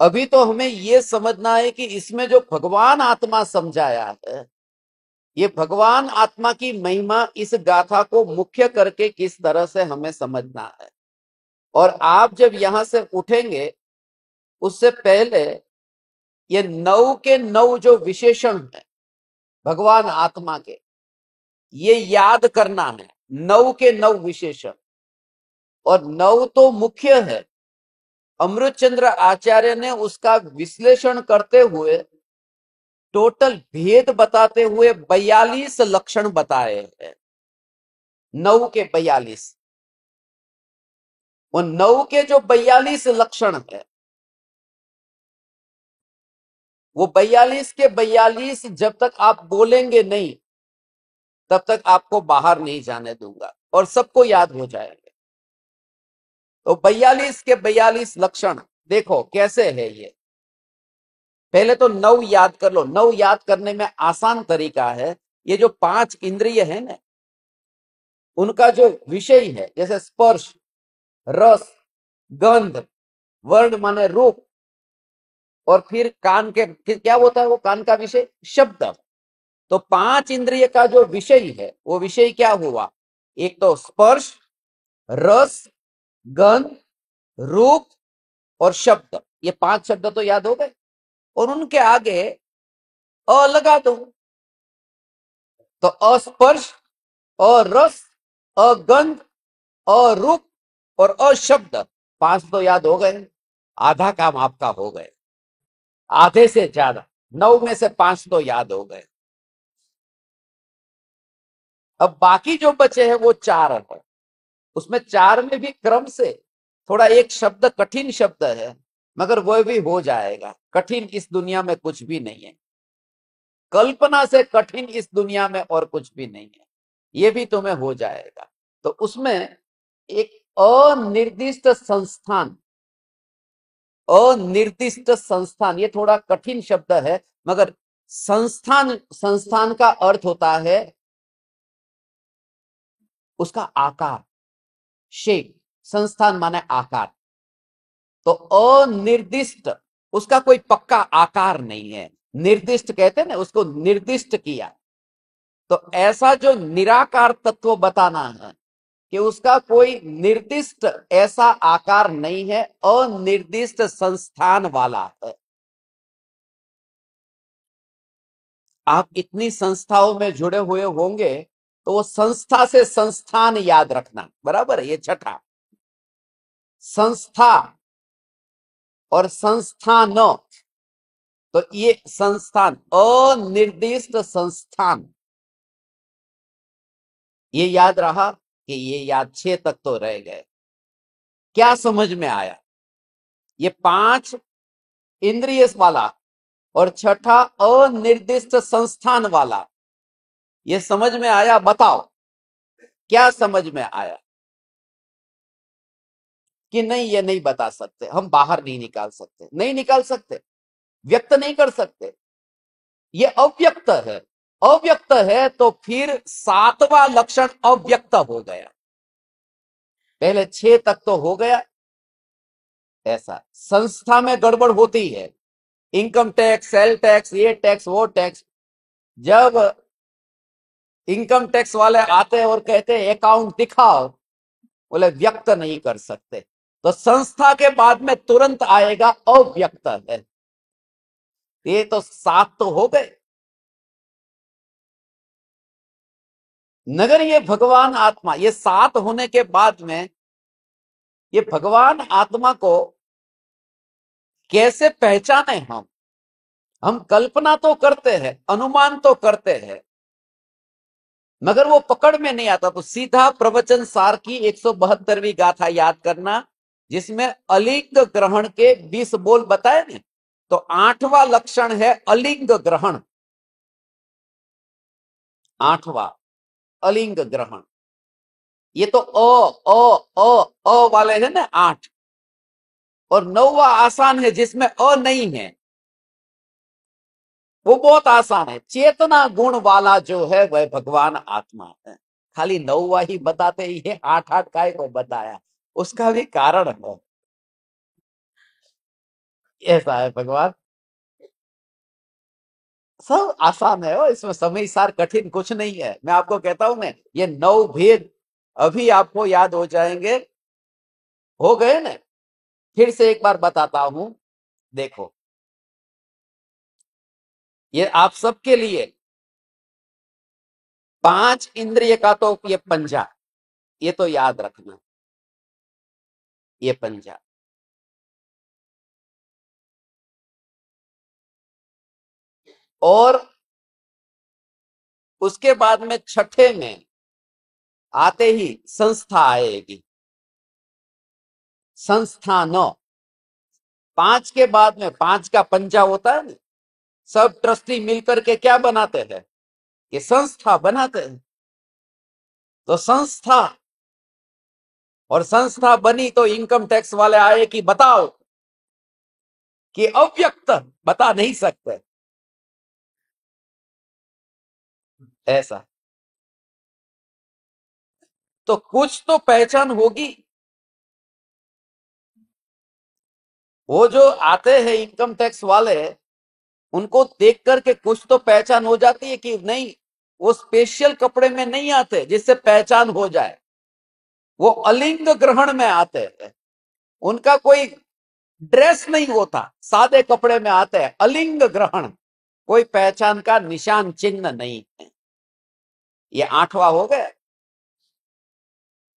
अभी तो हमें ये समझना है कि इसमें जो भगवान आत्मा समझाया है, ये भगवान आत्मा की महिमा इस गाथा को मुख्य करके किस तरह से हमें समझना है। और आप जब यहां से उठेंगे उससे पहले ये 9 के 9 जो विशेषण है भगवान आत्मा के, ये याद करना है। 9 के 9 विशेषण, और 9 तो मुख्य है। अमृतचंद्र आचार्य ने उसका विश्लेषण करते हुए टोटल भेद बताते हुए 42 लक्षण बताए हैं। 9 के 42, वो 9 के जो 42 लक्षण है, वो 42 के 42 जब तक आप बोलेंगे नहीं तब तक आपको बाहर नहीं जाने दूंगा, और सबको याद हो जाएंगे। तो 42 के 42 लक्षण देखो कैसे है ये। पहले तो 9 याद कर लो। 9 याद करने में आसान तरीका है, ये जो 5 इंद्रिय है ना, उनका जो विषय है, जैसे स्पर्श, रस, गंध, वर्ण माने रूप, और फिर कान के, फिर क्या होता है वो कान का विषय शब्द। तो 5 इंद्रिय का जो विषय है वो विषय क्या हुआ? एक तो स्पर्श, रस, गंध, रूप और शब्द। ये 5 शब्द तो याद हो गए, और उनके आगे अ लगा दो। तो अस्पर्श, अरस, अगंध, अरूप और अशब्द, 5 तो याद हो गए। आधा काम आपका हो गए, आधे से ज्यादा। 9 में से 5 तो याद हो गए। अब बाकी जो बचे हैं वो 4 है। उसमें 4 में भी क्रम से थोड़ा एक शब्द कठिन शब्द है, मगर वह भी हो जाएगा। कठिन इस दुनिया में कुछ भी नहीं है, कल्पना से कठिन इस दुनिया में और कुछ भी नहीं है, ये भी तुम्हें हो जाएगा। तो उसमें एक अनिर्दिष्ट संस्थान, अनिर्दिष्ट संस्थान, ये थोड़ा कठिन शब्द है, मगर संस्थान, संस्थान का अर्थ होता है उसका आकार, शेप। संस्थान माने आकार। तो अनिर्दिष्ट, उसका कोई पक्का आकार नहीं है। निर्दिष्ट कहते हैं ना, उसको निर्दिष्ट किया। तो ऐसा जो निराकार तत्व बताना है कि उसका कोई निर्दिष्ट ऐसा आकार नहीं है, अनिर्दिष्ट संस्थान वाला है। आप इतनी संस्थाओं में जुड़े हुए होंगे तो वो संस्था से संस्थान याद रखना, बराबर है। ये छठा, संस्था और संस्थान। तो ये संस्थान, अनिर्दिष्ट संस्थान, ये याद रहा कि ये याद 6 तक तो रह गए। क्या समझ में आया? ये 5 इंद्रिय वाला और छठा अनिर्दिष्ट संस्थान वाला, ये समझ में आया? बताओ क्या समझ में आया? कि नहीं, ये नहीं बता सकते, हम बाहर नहीं निकाल सकते, नहीं निकाल सकते, व्यक्त नहीं कर सकते, ये अव्यक्त है। अव्यक्त है तो फिर 7वां लक्षण अव्यक्त हो गया। पहले 6 तक तो हो गया। ऐसा संस्था में गड़बड़ होती है, इनकम टैक्स, सेल टैक्स, ये टैक्स, वो टैक्स। जब इनकम टैक्स वाले आते हैं और कहते हैं अकाउंट दिखाओ, बोले व्यक्त नहीं कर सकते। तो संस्था के बाद में तुरंत आएगा अव्यक्त है। ये तो 7 तो हो गए। नगर ये भगवान आत्मा, ये 7 होने के बाद में ये भगवान आत्मा को कैसे पहचाने हम कल्पना तो करते हैं, अनुमान तो करते हैं, मगर वो पकड़ में नहीं आता। तो सीधा प्रवचन सार की 172वीं गाथा याद करना, जिसमें अलिंग ग्रहण के 20 बोल बताए ना। तो 8वां लक्षण है अलिंग ग्रहण। 8वां अलिंग ग्रहण। ये तो अ वाले है ना 8, और 9वां आसान है जिसमें अ नहीं है, वो बहुत आसान है। चेतना गुण वाला जो है वह भगवान आत्मा है। खाली 9वां ही बताते ही ये 8 8 काय को बताया, उसका भी कारण है। ऐसा है भगवान। सब आसान है, हो इसमें समय सार कठिन कुछ नहीं है। मैं आपको कहता हूं मैं, ये 9 भेद अभी आपको याद हो जाएंगे। हो गए ना? फिर से एक बार बताता हूं। देखो, ये आप सबके लिए 5 इंद्रिय का तो ये पंजा, ये तो याद रखना। ये पंजा, और उसके बाद में छठे में आते ही संस्था आएगी। संस्थान, 5 के बाद में 5 का पंजा होता है ना। सब ट्रस्टी मिलकर के क्या बनाते हैं? ये संस्था बनाते हैं। तो संस्था, और संस्था बनी तो इनकम टैक्स वाले आए कि बताओ, कि अव्यक्त बता नहीं सकते। ऐसा, तो कुछ तो पहचान होगी। वो जो आते हैं इनकम टैक्स वाले, उनको देख करके कुछ तो पहचान हो जाती है कि नहीं, वो स्पेशल कपड़े में नहीं आते जिससे पहचान हो जाए। वो अलिंग ग्रहण में आते हैं। उनका कोई ड्रेस नहीं होता, सादे कपड़े में आते हैं, अलिंग ग्रहण, कोई पहचान का निशान चिन्ह नहीं है। ये 8वां हो गया।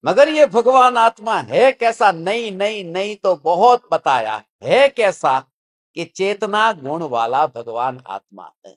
मगर ये भगवान आत्मा है कैसा? नहीं नहीं नहीं, तो बहुत बताया है कैसा, कि चेतना गुण वाला भगवान आत्मा है।